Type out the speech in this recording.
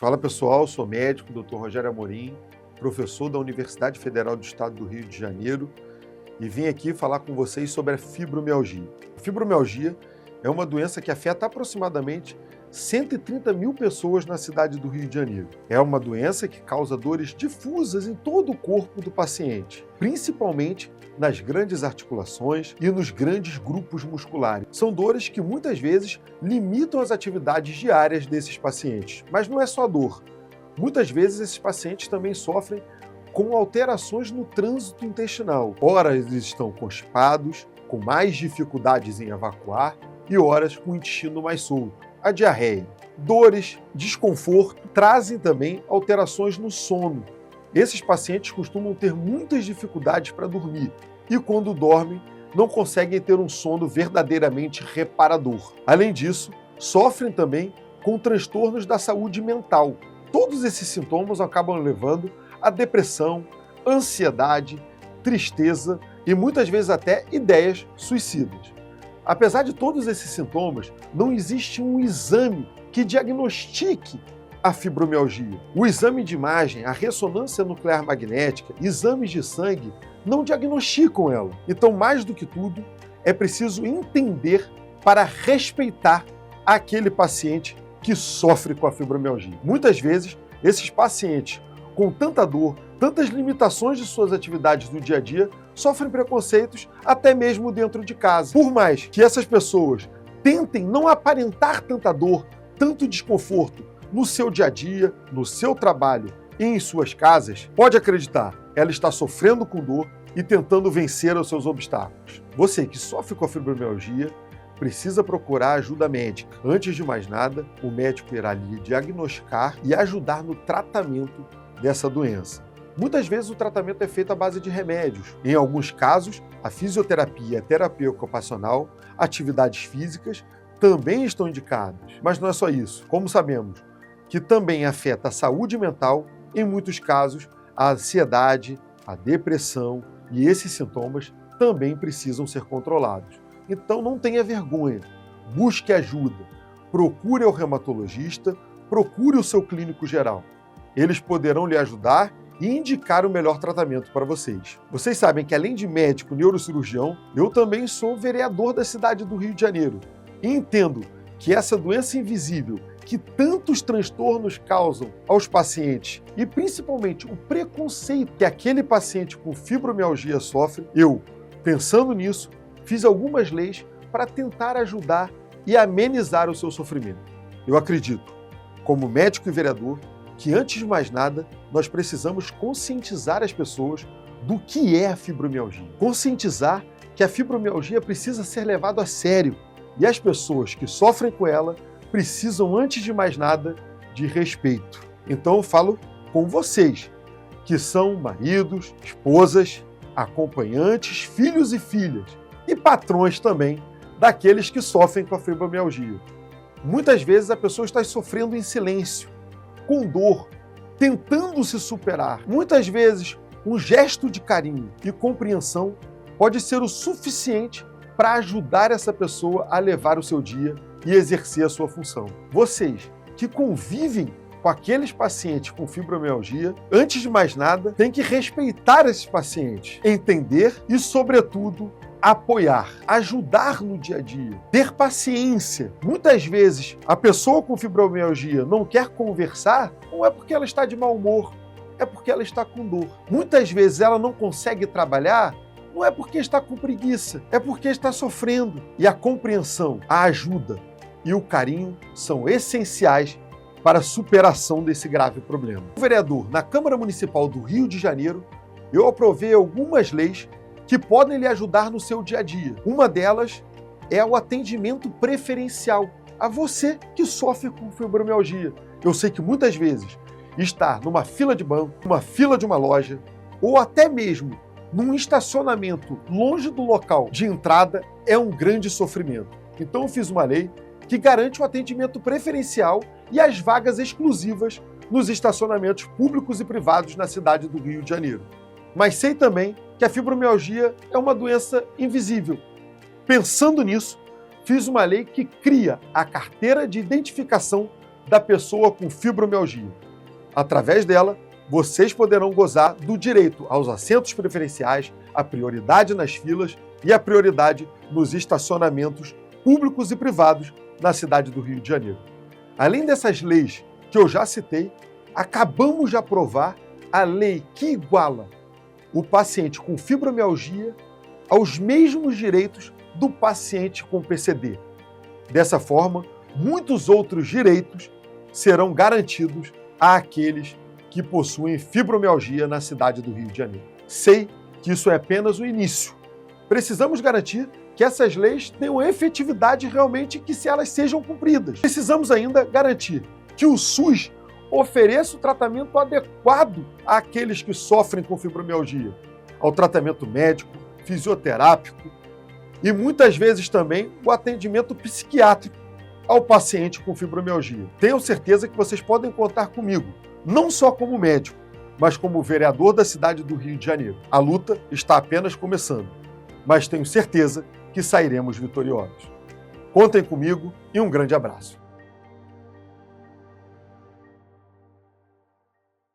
Fala pessoal, sou médico, Dr. Rogério Amorim, professor da Universidade Federal do Estado do Rio de Janeiro e vim aqui falar com vocês sobre a fibromialgia. A fibromialgia é uma doença que afeta aproximadamente 130 mil pessoas na cidade do Rio de Janeiro. É uma doença que causa dores difusas em todo o corpo do paciente, principalmente nas grandes articulações e nos grandes grupos musculares. São dores que muitas vezes limitam as atividades diárias desses pacientes. Mas não é só dor. Muitas vezes esses pacientes também sofrem com alterações no trânsito intestinal. Ora eles estão constipados, com mais dificuldades em evacuar e horas com o intestino mais solto. A diarreia, dores, desconforto, trazem também alterações no sono. Esses pacientes costumam ter muitas dificuldades para dormir e, quando dormem, não conseguem ter um sono verdadeiramente reparador. Além disso, sofrem também com transtornos da saúde mental. Todos esses sintomas acabam levando a depressão, ansiedade, tristeza e muitas vezes até ideias suicidas. Apesar de todos esses sintomas, não existe um exame que diagnostique a fibromialgia. O exame de imagem, a ressonância nuclear magnética, exames de sangue não diagnosticam ela. Então, mais do que tudo, é preciso entender para respeitar aquele paciente que sofre com a fibromialgia. Muitas vezes, esses pacientes com tanta dor, tantas limitações de suas atividades do dia a dia, sofrem preconceitos até mesmo dentro de casa. Por mais que essas pessoas tentem não aparentar tanta dor, tanto desconforto no seu dia a dia, no seu trabalho e em suas casas, pode acreditar, ela está sofrendo com dor e tentando vencer os seus obstáculos. Você que sofre com a fibromialgia precisa procurar ajuda médica. Antes de mais nada, o médico irá lhe diagnosticar e ajudar no tratamento dessa doença. Muitas vezes o tratamento é feito à base de remédios. Em alguns casos, a fisioterapia, a terapia ocupacional, atividades físicas também estão indicadas. Mas não é só isso. Como sabemos que também afeta a saúde mental, em muitos casos, a ansiedade, a depressão e esses sintomas também precisam ser controlados. Então não tenha vergonha, busque ajuda, procure o reumatologista, procure o seu clínico geral. Eles poderão lhe ajudar e indicar o melhor tratamento para vocês. Vocês sabem que, além de médico neurocirurgião, eu também sou vereador da cidade do Rio de Janeiro. E entendo que essa doença invisível, que tantos transtornos causam aos pacientes, e principalmente o preconceito que aquele paciente com fibromialgia sofre, eu, pensando nisso, fiz algumas leis para tentar ajudar e amenizar o seu sofrimento. Eu acredito, como médico e vereador, que antes de mais nada, nós precisamos conscientizar as pessoas do que é a fibromialgia. Conscientizar que a fibromialgia precisa ser levada a sério e as pessoas que sofrem com ela precisam, antes de mais nada, de respeito. Então eu falo com vocês, que são maridos, esposas, acompanhantes, filhos e filhas e patrões também daqueles que sofrem com a fibromialgia. Muitas vezes a pessoa está sofrendo em silêncio, com dor, tentando se superar. Muitas vezes, um gesto de carinho e compreensão pode ser o suficiente para ajudar essa pessoa a levar o seu dia e exercer a sua função. Vocês que convivem com aqueles pacientes com fibromialgia, antes de mais nada, têm que respeitar esses pacientes, entender e, sobretudo, apoiar, ajudar no dia a dia, ter paciência. Muitas vezes, a pessoa com fibromialgia não quer conversar, não é porque ela está de mau humor, é porque ela está com dor. Muitas vezes ela não consegue trabalhar, não é porque está com preguiça, é porque está sofrendo. E a compreensão, a ajuda e o carinho são essenciais para a superação desse grave problema. Como vereador na Câmara Municipal do Rio de Janeiro, eu aprovei algumas leis que podem lhe ajudar no seu dia a dia. Uma delas é o atendimento preferencial a você que sofre com fibromialgia. Eu sei que muitas vezes estar numa fila de banco, numa fila de uma loja ou até mesmo num estacionamento longe do local de entrada é um grande sofrimento. Então eu fiz uma lei que garante o atendimento preferencial e as vagas exclusivas nos estacionamentos públicos e privados na cidade do Rio de Janeiro. Mas sei também que a fibromialgia é uma doença invisível. Pensando nisso, fiz uma lei que cria a carteira de identificação da pessoa com fibromialgia. Através dela, vocês poderão gozar do direito aos assentos preferenciais, a prioridade nas filas e a prioridade nos estacionamentos públicos e privados na cidade do Rio de Janeiro. Além dessas leis que eu já citei, acabamos de aprovar a lei que iguala o paciente com fibromialgia aos mesmos direitos do paciente com PCD. Dessa forma, muitos outros direitos serão garantidos àqueles que possuem fibromialgia na cidade do Rio de Janeiro. Sei que isso é apenas o início. Precisamos garantir que essas leis tenham efetividade realmente e que elas sejam cumpridas. Precisamos ainda garantir que o SUS ofereça o tratamento adequado àqueles que sofrem com fibromialgia, ao tratamento médico, fisioterápico e muitas vezes também o atendimento psiquiátrico ao paciente com fibromialgia. Tenho certeza que vocês podem contar comigo, não só como médico, mas como vereador da cidade do Rio de Janeiro. A luta está apenas começando, mas tenho certeza que sairemos vitoriosos. Contem comigo e um grande abraço.